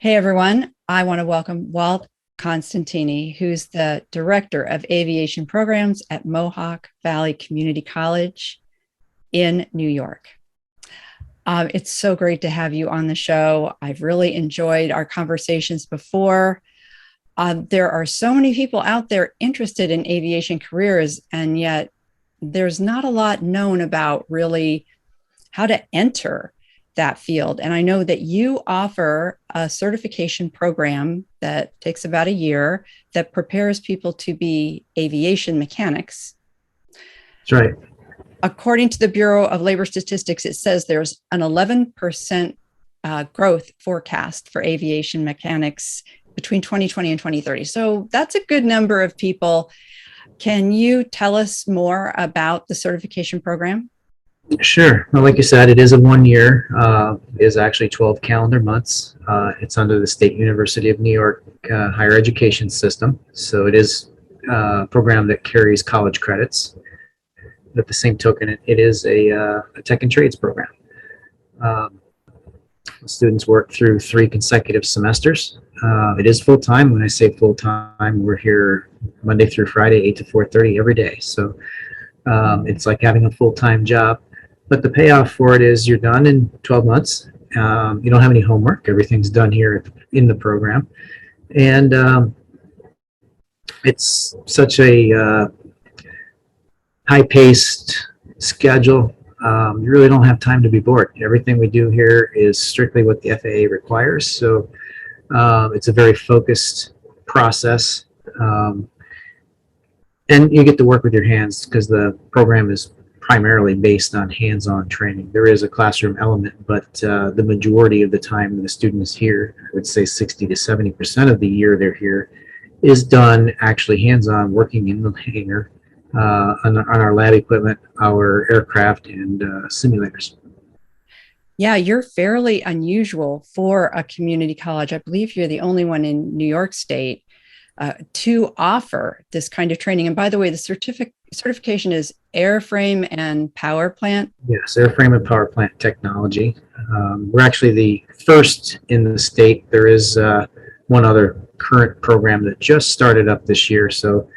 Hey everyone, I want to welcome Walt Constantini, who's the Director of Aviation Programs at Mohawk Valley Community College in New York. It's so great to have you on the show. I've really enjoyed our conversations before. There are so many people out there interested in aviation careers, and yet there's not a lot known about really how to enter that field. And I know that you offer a certification program that takes about a year that prepares people to be aviation mechanics. That's right. According to the Bureau of Labor Statistics, it says there's an 11% growth forecast for aviation mechanics between 2020 and 2030. So that's a good number of people. Can you tell us more about the certification program? Sure. Well, like you said, it is a 1 year. It is actually 12 calendar months. It's under the State University of New York higher education system. So it is a program that carries college credits. At the same token, it is a tech and trades program. Students work through 3 consecutive semesters. It is full-time. When I say full-time, we're here Monday through Friday, 8 to 4:30 every day. So it's like having a full-time job. But the payoff for it is you're done in 12 months. You don't have any homework. Everything's done here in the program. And it's such a high-paced schedule. You really don't have time to be bored. Everything we do here is strictly what the FAA requires. So it's a very focused process. And you get to work with your hands because the program is primarily based on hands-on training. There is a classroom element, but the majority of the time the student is here, I would say 60 to 70% of the year they're here, is done actually hands-on working in the hangar on our lab equipment, our aircraft, and simulators. Yeah, you're fairly unusual for a community college. I believe you're the only one in New York State to offer this kind of training. And by the way, the certification is airframe and power plant. Yes, airframe and power plant technology. We're actually the first in the state. There is one other current program that just started up this year. So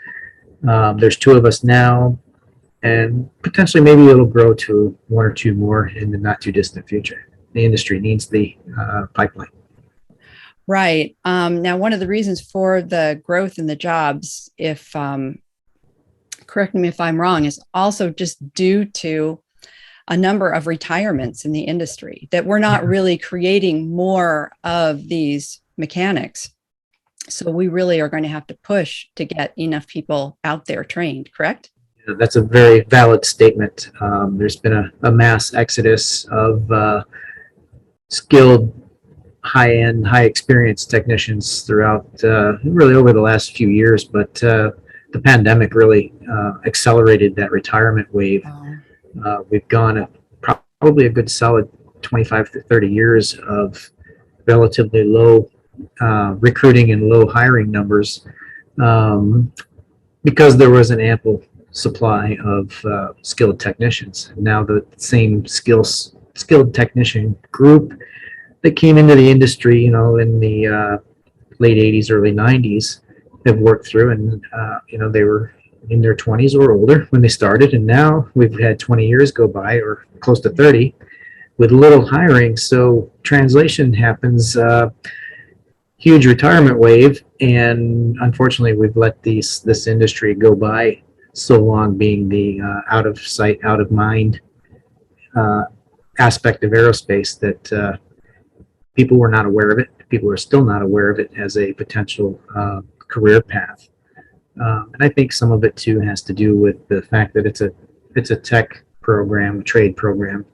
there's 2 of us now, and potentially maybe it'll grow to 1 or 2 more in the not too distant future. The industry needs the pipeline. Right. Now, one of the reasons for the growth in the jobs, if correct me if I'm wrong, is also just due to a number of retirements in the industry, that we're not really creating more of these mechanics. So we really are going to have to push to get enough people out there trained, correct? That's a very valid statement. There's been a mass exodus of skilled, high-end, high-experience technicians throughout really over the last few years, but the pandemic really accelerated that retirement wave. We've gone probably a good solid 25 to 30 years of relatively low recruiting and low hiring numbers because there was an ample supply of skilled technicians. Now the same skilled technician group that came into the industry, in the late 80s, early 90s, have worked through, and they were in their 20s or older when they started, and now we've had 20 years go by, or close to 30, with little hiring. So translation happens, huge retirement wave, and unfortunately we've let this industry go by so long, being the out of sight, out of mind aspect of aerospace, that people were not aware of it. People are still not aware of it as a potential career path. And I think some of it too has to do with the fact that it's a tech program, a trade program.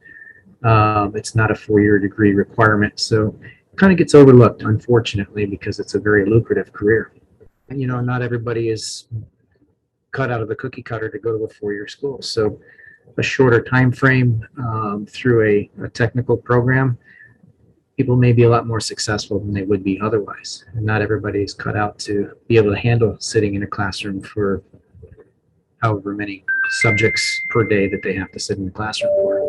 It's not a 4-year degree requirement, so it kind of gets overlooked, unfortunately, because it's a very lucrative career. And not everybody is cut out of the cookie cutter to go to a 4-year school. So a shorter time frame through a technical program, people may be a lot more successful than they would be otherwise. And not everybody is cut out to be able to handle sitting in a classroom for however many subjects per day that they have to sit in the classroom for.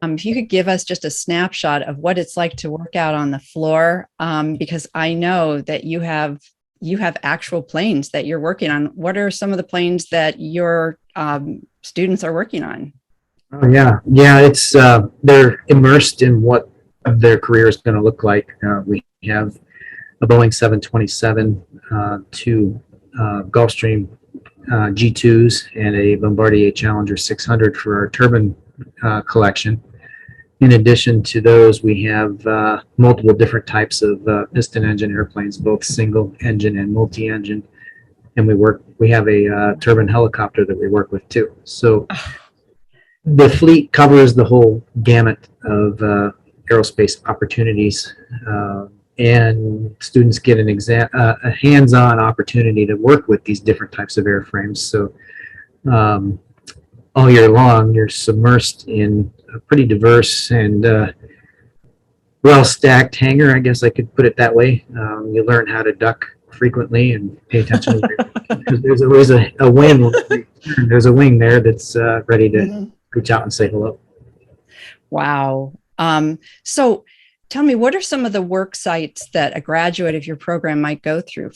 If you could give us just a snapshot of what it's like to work out on the floor, because I know that you have actual planes that you're working on. What are some of the planes that your students are working on? Oh yeah. It's they're immersed in what their career is going to look like. We have a Boeing 727, two Gulfstream G2s, and a Bombardier Challenger 600 for our turbine collection. In addition to those, we have multiple different types of piston engine airplanes, both single engine and multi-engine. And we have a turbine helicopter that we work with too. So the fleet covers the whole gamut of aerospace opportunities, and students get a hands-on opportunity to work with these different types of airframes. So all year long, you're submersed in a pretty diverse and well-stacked hangar, I guess I could put it that way. You learn how to duck frequently and pay attention because there's always a wing. There's a wing there that's ready to reach out and say hello. Wow. So tell me, what are some of the work sites that a graduate of your program might go to?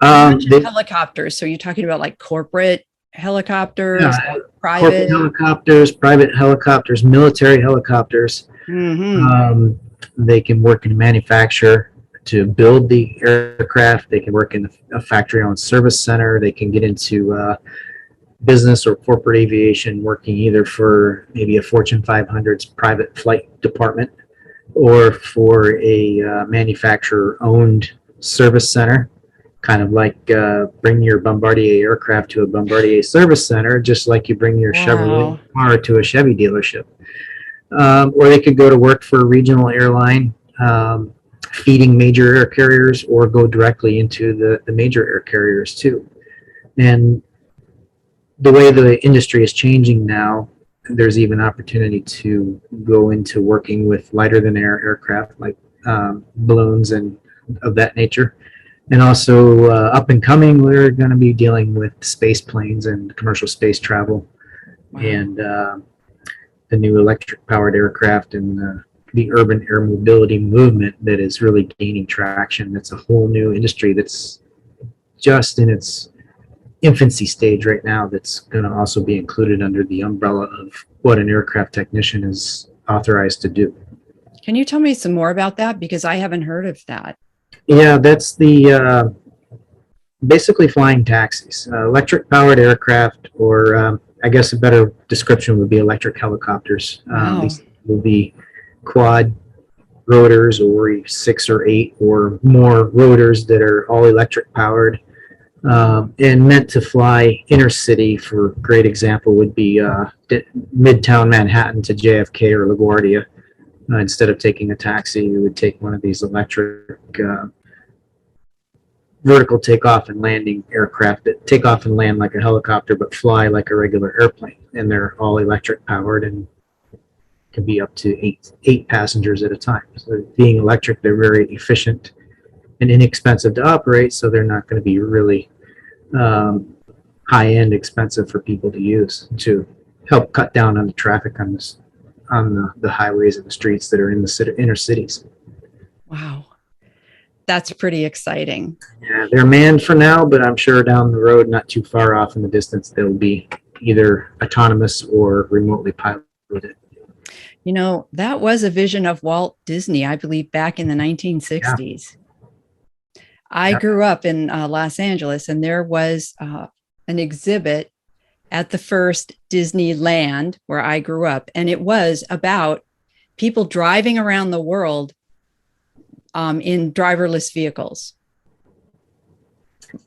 Helicopters. So you're talking about like corporate helicopters, private? Corporate helicopters, private helicopters, military helicopters. They can work in manufacture to build the aircraft. They can work in a factory-owned service center. They can get into business or corporate aviation, working either for maybe a Fortune 500's private flight department or for a manufacturer-owned service center, kind of like bring your Bombardier aircraft to a Bombardier service center, just like you bring your Chevrolet car to a Chevy dealership. Or they could go to work for a regional airline, feeding major air carriers, or go directly into the major air carriers too. And the way the industry is changing now, there's even opportunity to go into working with lighter than air aircraft like balloons and of that nature. And also up and coming, we're going to be dealing with space planes and commercial space travel. Wow. And the new electric powered aircraft and the urban air mobility movement that is really gaining traction. It's a whole new industry that's just in its infancy stage right now, that's going to also be included under the umbrella of what an aircraft technician is authorized to do. Can you tell me some more about that? Because I haven't heard of that. Yeah, that's the basically flying taxis, electric powered aircraft, or I guess a better description would be electric helicopters. Wow. These will be quad rotors, or 6 or 8 or more rotors that are all electric powered. And meant to fly inner city. For a great example would be Midtown Manhattan to JFK or LaGuardia. Instead of taking a taxi, you would take one of these electric vertical takeoff and landing aircraft that take off and land like a helicopter but fly like a regular airplane. And they're all electric powered and can be up to eight passengers at a time. So being electric, they're very efficient and inexpensive to operate, so they're not going to be really high-end expensive for people to use, to help cut down on the traffic on the highways and the streets that are in the inner cities. Wow, that's pretty exciting. Yeah, they're manned for now, but I'm sure down the road, not too far off in the distance, they'll be either autonomous or remotely piloted. You know, that was a vision of Walt Disney, I believe, back in the 1960s. Yeah. I grew up in Los Angeles, and there was an exhibit at the first Disneyland where I grew up, and it was about people driving around the world in driverless vehicles.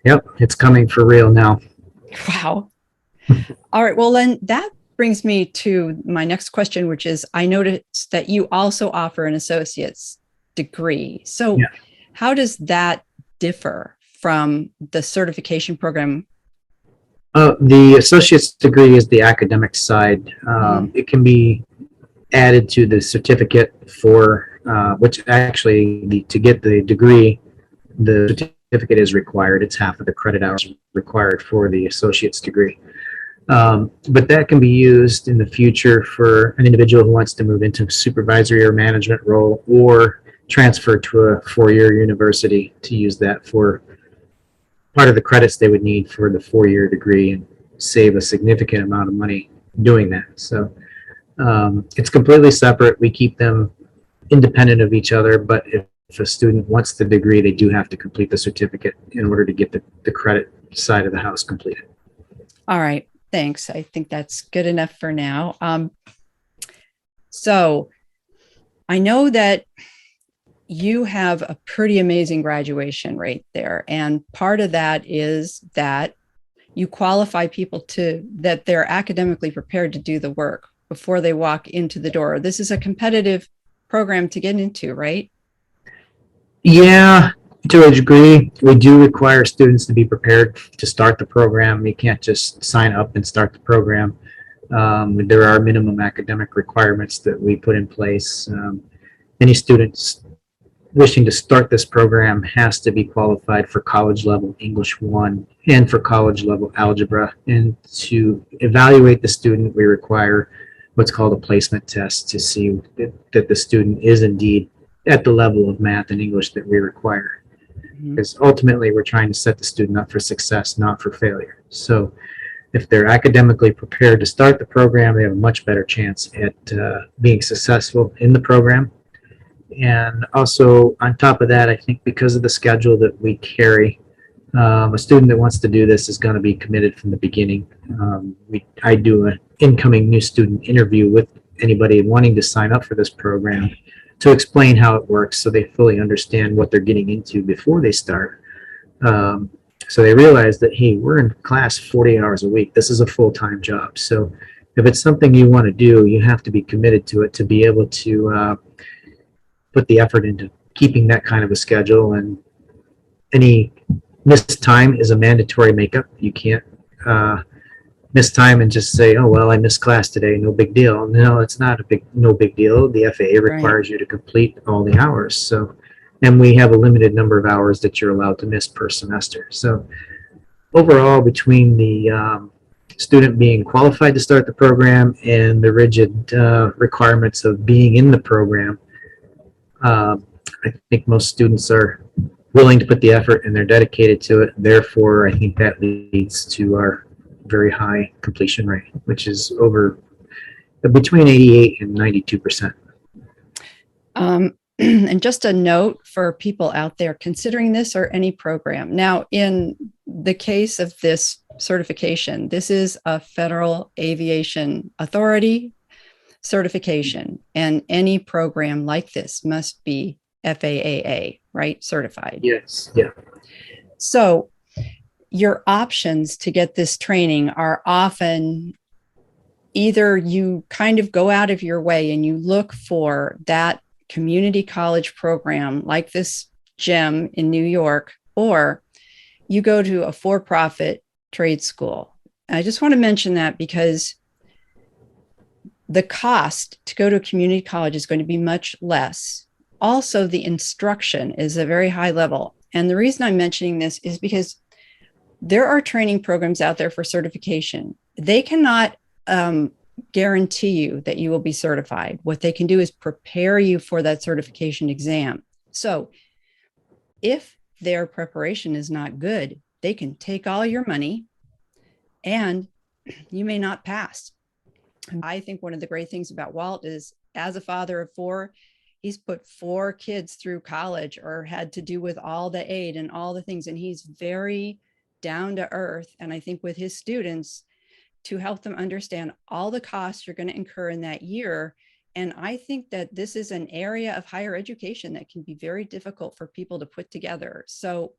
Yep, it's coming for real now. Wow. All right, well, then that brings me to my next question, which is, I noticed that you also offer an associate's degree. So how does that differ from the certification program? The associate's degree is the academic side. It can be added to the certificate for which actually to get the degree, the certificate is required. It's half of the credit hours required for the associate's degree. But that can be used in the future for an individual who wants to move into a supervisory or management role or transfer to a four-year university to use that for part of the credits they would need for the four-year degree and save a significant amount of money doing that. So it's completely separate. We keep them independent of each other, but if a student wants the degree, they do have to complete the certificate in order to get the credit side of the house completed. All right. Thanks. I think that's good enough for now. So I know that you have a pretty amazing graduation rate there. And part of that is that you qualify people that they're academically prepared to do the work before they walk into the door. This is a competitive program to get into, right? Yeah, to a degree, we do require students to be prepared to start the program. You can't just sign up and start the program. There are minimum academic requirements that we put in place. Any students wishing to start this program has to be qualified for college level English 1 and for college level algebra. And to evaluate the student, we require what's called a placement test to see that the student is indeed at the level of math and English that we require. Because ultimately, we're trying to set the student up for success, not for failure. So if they're academically prepared to start the program, they have a much better chance at being successful in the program. And also, on top of that, I think because of the schedule that we carry, a student that wants to do this is going to be committed from the beginning. I do an incoming new student interview with anybody wanting to sign up for this program to explain how it works so they fully understand what they're getting into before they start. So they realize that, hey, we're in class 40 hours a week. This is a full-time job. So if it's something you want to do, you have to be committed to it to be able to put the effort into keeping that kind of a schedule. And any missed time is a mandatory makeup. You can't miss time and just say, oh, well, I missed class today, no big deal. No, it's not no big deal. The FAA requires you to complete all the hours. So, and we have a limited number of hours that you're allowed to miss per semester. So overall, between the student being qualified to start the program and the rigid requirements of being in the program, I think most students are willing to put the effort and they're dedicated to it. Therefore, I think that leads to our very high completion rate, which is over between 88 and 92%. And just a note for people out there considering this or any program. Now, in the case of this certification, this is a Federal Aviation Authority certification, and any program like this must be FAA, right? Certified. Yes. Yeah. So your options to get this training are often either you kind of go out of your way and you look for that community college program like this gem in New York, or you go to a for-profit trade school. And I just want to mention that because the cost to go to a community college is going to be much less. Also, the instruction is a very high level. And the reason I'm mentioning this is because there are training programs out there for certification. They cannot guarantee you that you will be certified. What they can do is prepare you for that certification exam. So if their preparation is not good, they can take all your money and you may not pass. I think one of the great things about Walt is, as a father of four, he's put 4 kids through college or had to do with all the aid and all the things. And he's very down to earth. And I think with his students, to help them understand all the costs you're going to incur in that year. And I think that this is an area of higher education that can be very difficult for people to put together. So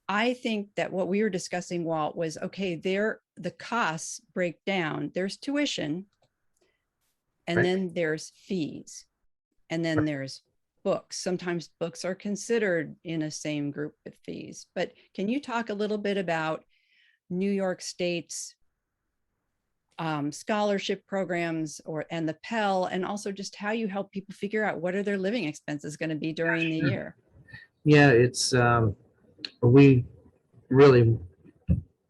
I think that what we were discussing, Walt, was okay, the costs break down. There's tuition, and then there's fees, and then there's books. Sometimes books are considered in a same group with fees. But can you talk a little bit about New York State's scholarship programs and the Pell, and also just how you help people figure out what are their living expenses going to be during the year? Yeah, it's we really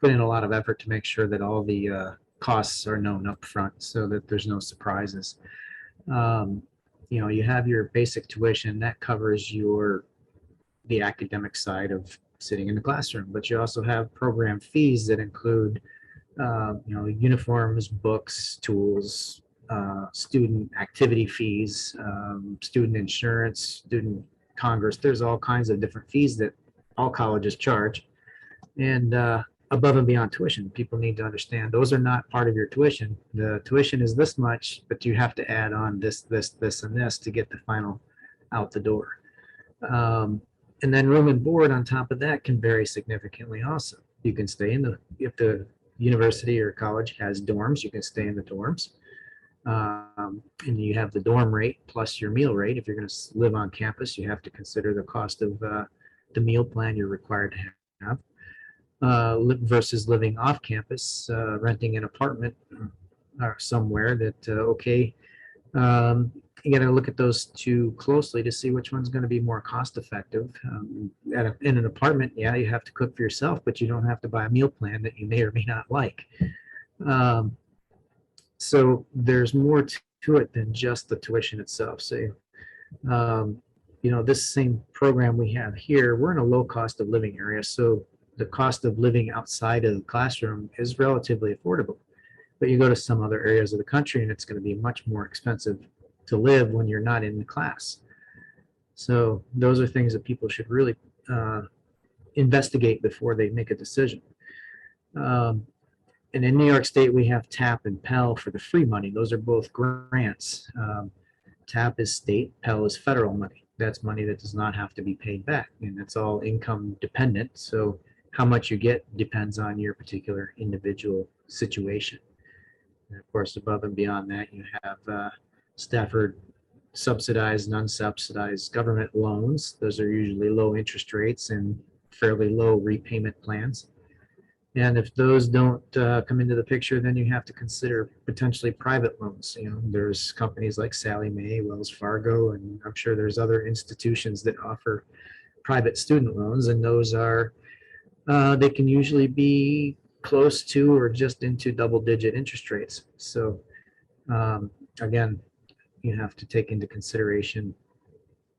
put in a lot of effort to make sure that all the costs are known up front so that there's no surprises. Um, you have your basic tuition that covers the academic side of sitting in the classroom, but you also have program fees that include uniforms, books, tools, student activity fees, student insurance, student congress. There's all kinds of different fees that all colleges charge. And above and beyond tuition, people need to understand those are not part of your tuition. The tuition is this much, but you have to add on this, and this to get the final out the door. And then room and board on top of that can vary significantly also. You can stay if the university or college has dorms, you can stay in the dorms. And you have the dorm rate plus your meal rate. If you're going to live on campus, you have to consider the cost of the meal plan you're required to have versus living off campus, renting an apartment or somewhere that, you got to look at those two closely to see which one's going to be more cost effective. In an apartment, yeah, you have to cook for yourself, but you don't have to buy a meal plan that you may or may not like. So there's more to it than just the tuition itself. So, this same program we have here, we're in a low cost of living area. So the cost of living outside of the classroom is relatively affordable. But you go to some other areas of the country and it's going to be much more expensive to live when you're not in the class. So those are things that people should really investigate before they make a decision. And in New York State, we have TAP and Pell for the free money. Those are both grants. TAP is state, Pell is federal money. That's money that does not have to be paid back, and it's all income dependent. So how much you get depends on your particular individual situation. And of course, above and beyond that, you have Stafford subsidized and unsubsidized government loans. Those are usually low interest rates and fairly low repayment plans. And if those don't come into the picture, then you have to consider potentially private loans. There's companies like Sallie Mae, Wells Fargo, and I'm sure there's other institutions that offer private student loans, and those are they can usually be close to or just into double-digit interest rates. So again, you have to take into consideration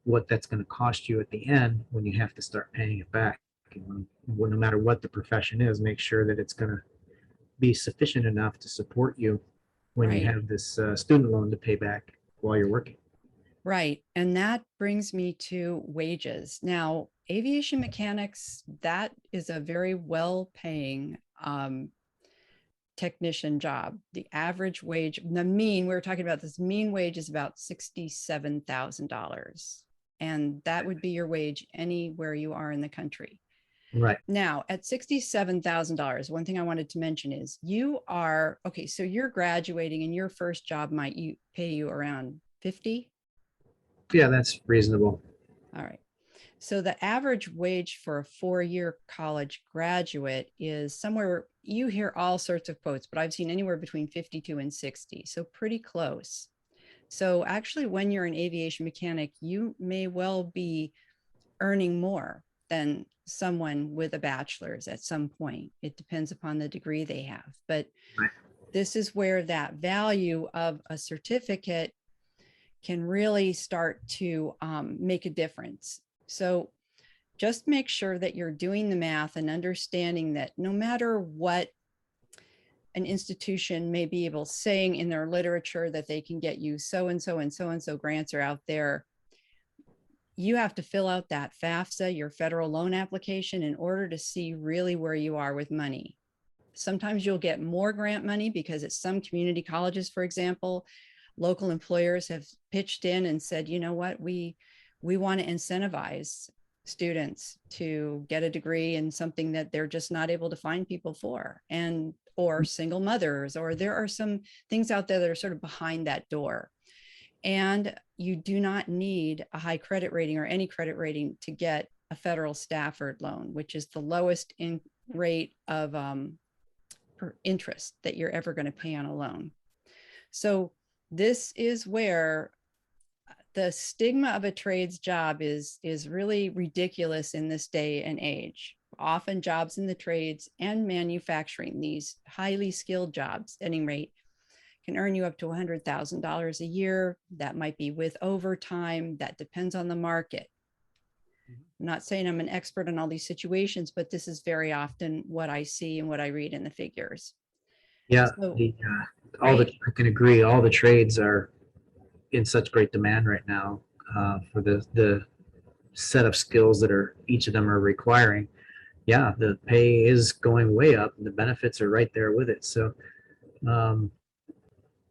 what that's going to cost you at the end when you have to start paying it back. No matter what the profession is, make sure that it's going to be sufficient enough to support you when you have this student loan to pay back while you're working. Right. And that brings me to wages. Now, aviation mechanics, that is a very well-paying technician job. The average wage, we were talking about this mean wage is about $67,000. And that would be your wage anywhere you are in the country. Right. Now, at $67,000, one thing I wanted to mention is so you're graduating and your first job might pay you around 50? Yeah, that's reasonable. All right. So the average wage for a 4-year college graduate is somewhere, you hear all sorts of quotes, but I've seen anywhere between 52 and 60. So pretty close. So actually, when you're an aviation mechanic, you may well be earning more than someone with a bachelor's at some point. It depends upon the degree they have. But this is where that value of a certificate can really start to make a difference. So just make sure that you're doing the math and understanding that no matter what an institution may be able saying in their literature that they can get you so-and-so and so-and-so grants are out there, you have to fill out that FAFSA, your federal loan application, in order to see really where you are with money. Sometimes you'll get more grant money because at some community colleges, for example, local employers have pitched in and said, you know what, we want to incentivize students to get a degree in something that they're just not able to find people for, or single mothers, or there are some things out there that are sort of behind that door. And you do not need a high credit rating or any credit rating to get a federal Stafford loan, which is the lowest rate of interest that you're ever going to pay on a loan. So this is where the stigma of a trades job is really ridiculous in this day and age. often jobs in the trades and manufacturing, these highly skilled jobs, at any rate, can earn you up to $100,000 a year. That might be with overtime. That depends on the market. I'm not saying I'm an expert in all these situations, but this is very often what I see and what I read in the figures. Yeah, So, I right? can agree. All the trades are in such great demand right now for the set of skills that are each of them are requiring. Yeah, the pay is going way up, and the benefits are right there with it. So um,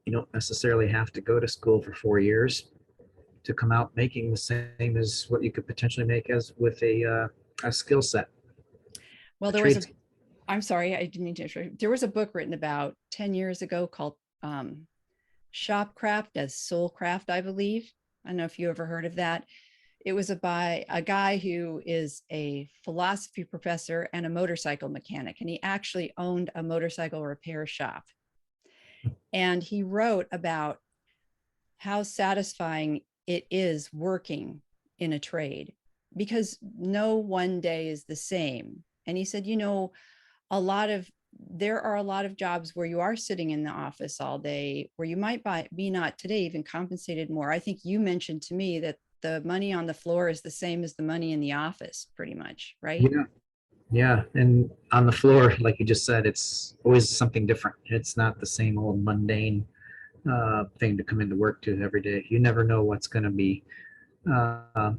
you don't necessarily have to go to school for 4 years to come out making the same as what you could potentially make as with a skill set, Well, a there was a, trade. I'm sorry, I didn't mean to interrupt. There was a book written about 10 years ago called Shopcraft as Soulcraft, I believe. I don't know if you ever heard of that. It was by a guy who is a philosophy professor and a motorcycle mechanic, and he actually owned a motorcycle repair shop. And he wrote about how satisfying it is working in a trade because no one day is the same. And he said, a lot of there are a lot of jobs where you are sitting in the office all day, where you might be not today even compensated more. I think you mentioned to me that the money on the floor is the same as the money in the office, pretty much, right? Yeah, yeah, and on the floor, like you just said, it's always something different. It's not the same old mundane thing to come into work to every day. You never know uh,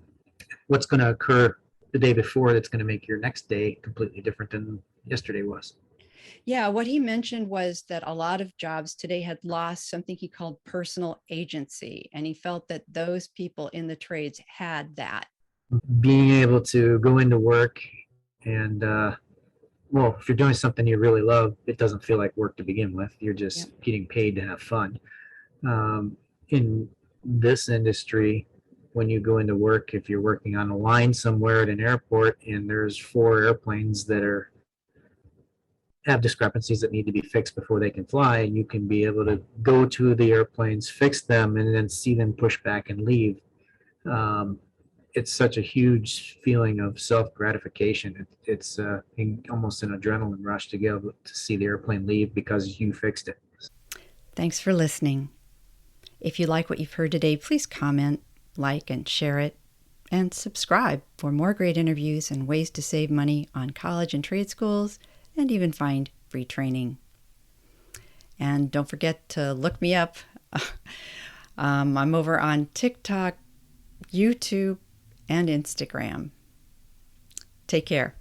what's going to occur the day before that's going to make your next day completely different than yesterday was. Yeah, what he mentioned was that a lot of jobs today had lost something he called personal agency. And he felt that those people in the trades had that. Being able to go into work and well, if you're doing something you really love, it doesn't feel like work to begin with. You're Yeah. just getting paid to have fun. In this industry, when you go into work, if you're working on a line somewhere at an airport and there's four airplanes that are have discrepancies that need to be fixed before they can fly, and you can be able to go to the airplanes, fix them, and then see them push back and leave. Um, it's such a huge feeling of self gratification. It's almost an adrenaline rush to be able to see the airplane leave because you fixed it. Thanks for listening. If you like what you've heard today, please comment, like, and share it, and subscribe for more great interviews and ways to save money on college and trade schools, and even find free training. And don't forget to look me up. I'm over on TikTok, YouTube, and Instagram. Take care.